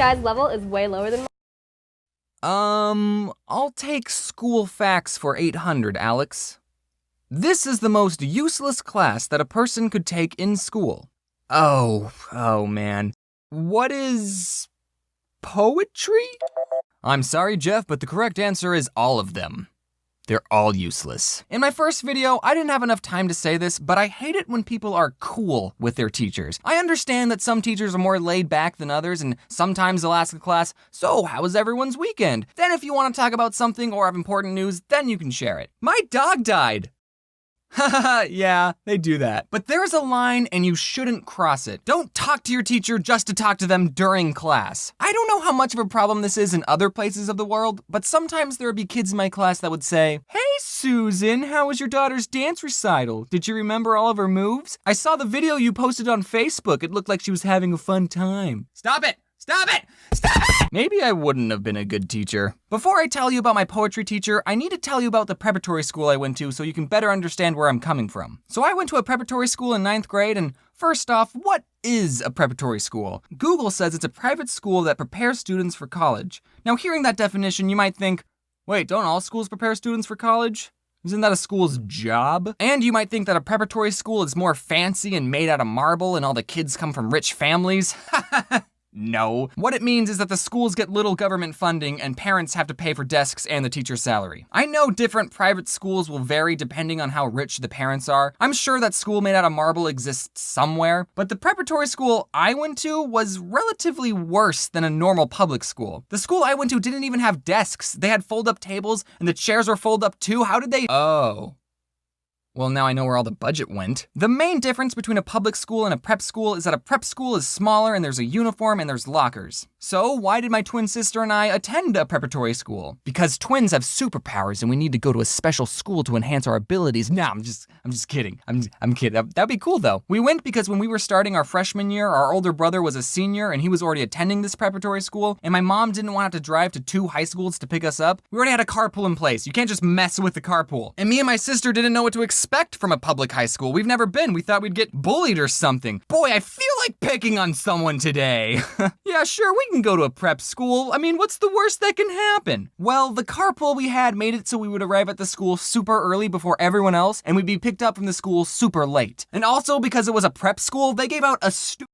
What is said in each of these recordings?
guy's level is way lower than mine. I'll take school facts for 800, Alex. This is the most useless class that a person could take in school. Oh man. What is poetry? I'm sorry, Jeff, but the correct answer is all of them. They're all useless. In my first video, I didn't have enough time to say this, but I hate it when people are cool with their teachers. I understand that some teachers are more laid back than others, and sometimes they'll ask the class, so how was everyone's weekend? Then if you want to talk about something or have important news, then you can share it. My dog died. Haha, yeah, they do that. But there's a line and you shouldn't cross it. Don't talk to your teacher just to talk to them during class. I don't know how much of a problem this is in other places of the world, but sometimes there would be kids in my class that would say, "Hey Susan, how was your daughter's dance recital? Did you remember all of her moves? I saw the video you posted on Facebook. It looked like she was having a fun time." Stop it! Stop it! Stop it! Maybe I wouldn't have been a good teacher. Before I tell you about my poetry teacher, I need to tell you about the preparatory school I went to so you can better understand where I'm coming from. So I went to a preparatory school in 9th grade, and first off, what is a preparatory school? Google says it's a private school that prepares students for college. Now, hearing that definition, you might think, wait, don't all schools prepare students for college? Isn't that a school's job? And you might think that a preparatory school is more fancy and made out of marble and all the kids come from rich families. No. What it means is that the schools get little government funding and parents have to pay for desks and the teacher's salary. I know different private schools will vary depending on how rich the parents are. I'm sure that school made out of marble exists somewhere, but the preparatory school I went to was relatively worse than a normal public school. The school I went to didn't even have desks. They had fold-up tables and the chairs were fold up too. How did they? Oh. Well, now I know where all the budget went. The main difference between a public school and a prep school is that a prep school is smaller and there's a uniform and there's lockers. So why did my twin sister and I attend a preparatory school? Because twins have superpowers and we need to go to a special school to enhance our abilities. Nah, I'm just kidding. I'm kidding. That'd be cool though. We went because when we were starting our freshman year, our older brother was a senior and he was already attending this preparatory school, and my mom didn't want to have to drive to 2 high schools to pick us up. We already had a carpool in place. You can't just mess with the carpool. And me and my sister didn't know what to expect from a public high school. We've never been. We thought we'd get bullied or something. Boy, I feel like picking on someone today. Yeah, sure, we can go to a prep school. I mean, what's the worst that can happen? Well, the carpool we had made it so we would arrive at the school super early before everyone else, and we'd be picked up from the school super late. And also, because it was a prep school, they gave out a stupid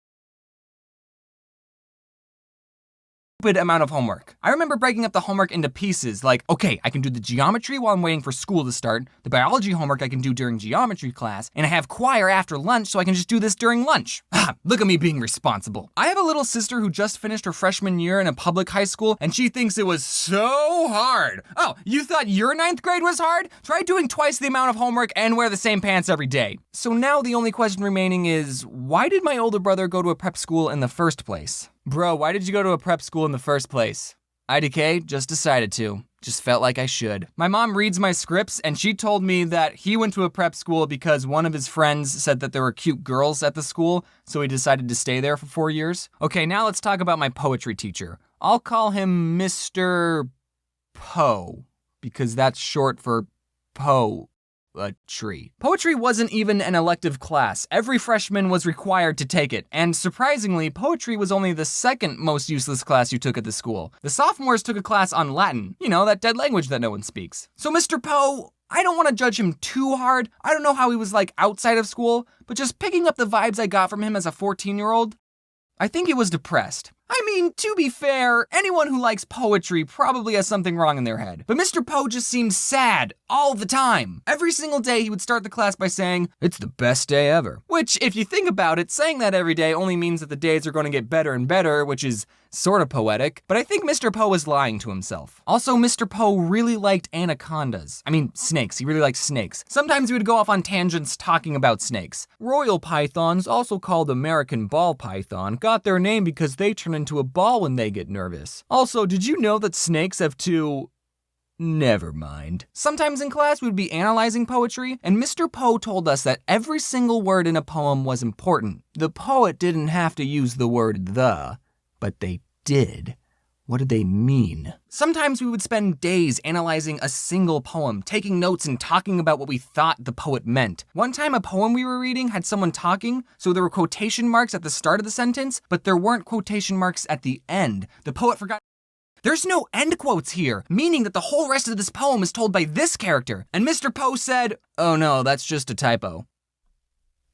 amount of homework. I remember breaking up the homework into pieces, like, okay, I can do the geometry while I'm waiting for school to start, the biology homework I can do during geometry class, and I have choir after lunch, so I can just do this during lunch. Look at me being responsible. I have a little sister who just finished her freshman year in a public high school, and she thinks it was so hard. Oh, you thought your 9th grade was hard? Try doing twice the amount of homework and wear the same pants every day. So now the only question remaining is, why did my older brother go to a prep school in the first place? Bro, why did you go to a prep school in the first place? IDK, just decided to. Just felt like I should. My mom reads my scripts and she told me that he went to a prep school because one of his friends said that there were cute girls at the school, so he decided to stay there for 4 years. Okay, now let's talk about my poetry teacher. I'll call him Mr. Poe, because that's short for poetry. Poetry wasn't even an elective class. Every freshman was required to take it, and surprisingly, poetry was only the second most useless class you took at the school. The sophomores took a class on Latin, you know, that dead language that no one speaks. So Mr. Poe, I don't want to judge him too hard. I don't know how he was like outside of school, but just picking up the vibes I got from him as a 14-year-old, I think he was depressed. I mean, to be fair, anyone who likes poetry probably has something wrong in their head. But Mr. Poe just seemed sad all the time. Every single day he would start the class by saying, "It's the best day ever." Which, if you think about it, saying that every day only means that the days are going to get better and better, which is sort of poetic. But I think Mr. Poe was lying to himself. Also, Mr. Poe really liked anacondas. I mean, snakes. He really liked snakes. Sometimes he would go off on tangents talking about snakes. Royal pythons, also called American ball python, got their name because they turn into a ball when they get nervous. Also, did you know that snakes have two... Never mind. Sometimes in class we'd be analyzing poetry, and Mr. Poe told us that every single word in a poem was important. The poet didn't have to use the word "the," but they did. What did they mean? Sometimes we would spend days analyzing a single poem, taking notes and talking about what we thought the poet meant. One time a poem we were reading had someone talking, so there were quotation marks at the start of the sentence, but there weren't quotation marks at the end. The poet forgot. There's no end quotes here, meaning that the whole rest of this poem is told by this character. And Mr. Poe said, "Oh no, that's just a typo."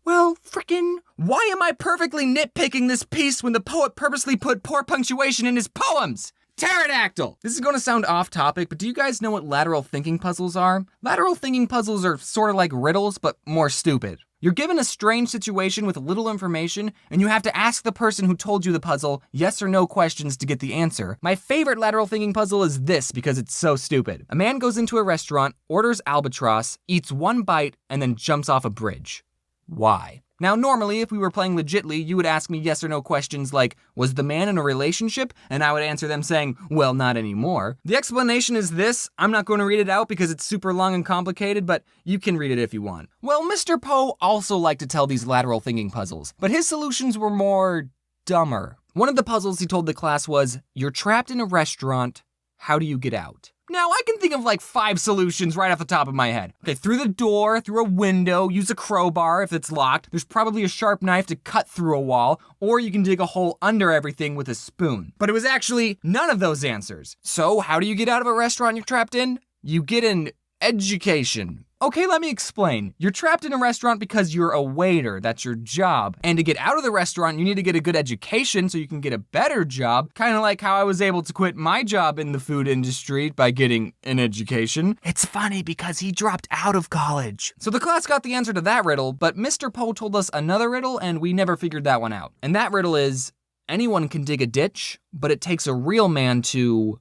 Well, frickin', why am I perfectly nitpicking this piece when the poet purposely put poor punctuation in his poems? Pterodactyl! This is going to sound off topic, but do you guys know what lateral thinking puzzles are? Lateral thinking puzzles are sort of like riddles, but more stupid. You're given a strange situation with little information, and you have to ask the person who told you the puzzle yes or no questions to get the answer. My favorite lateral thinking puzzle is this because it's so stupid. A man goes into a restaurant, orders albatross, eats one bite, and then jumps off a bridge. Why? Now, normally, if we were playing legitly, you would ask me yes or no questions like, was the man in a relationship? And I would answer them saying, well, not anymore. The explanation is this. I'm not going to read it out because it's super long and complicated, but you can read it if you want. Well, Mr. Poe also liked to tell these lateral thinking puzzles, but his solutions were more dumber. One of the puzzles he told the class was, you're trapped in a restaurant. How do you get out? Now, I can think of like 5 solutions right off the top of my head. Okay, through the door, through a window, use a crowbar if it's locked. There's probably a sharp knife to cut through a wall, or you can dig a hole under everything with a spoon. But it was actually none of those answers. So how do you get out of a restaurant you're trapped in? You get an education. Okay, let me explain. You're trapped in a restaurant because you're a waiter. That's your job. And to get out of the restaurant, you need to get a good education so you can get a better job. Kind of like how I was able to quit my job in the food industry by getting an education. It's funny because he dropped out of college. So the class got the answer to that riddle, but Mr. Poe told us another riddle and we never figured that one out. And that riddle is, anyone can dig a ditch, but it takes a real man to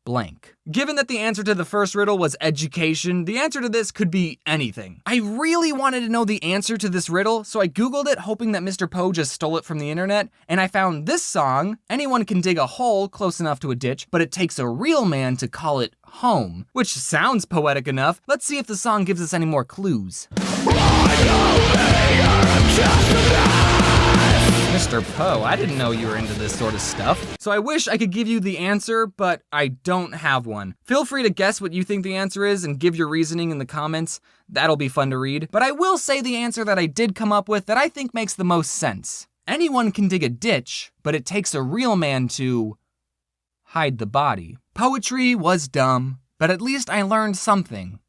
blank. Given that the answer to the first riddle was education, the answer to this could be anything. I really wanted to know the answer to this riddle, so I Googled it hoping that Mr. Poe just stole it from the internet, and I found this song, anyone can dig a hole close enough to a ditch, but it takes a real man to call it home. Which sounds poetic enough. Let's see if the song gives us any more clues. Mr. Poe, I didn't know you were into this sort of stuff. So I wish I could give you the answer, but I don't have one. Feel free to guess what you think the answer is and give your reasoning in the comments. That'll be fun to read. But I will say the answer that I did come up with that I think makes the most sense. Anyone can dig a ditch, but it takes a real man to hide the body. Poetry was dumb, but at least I learned something.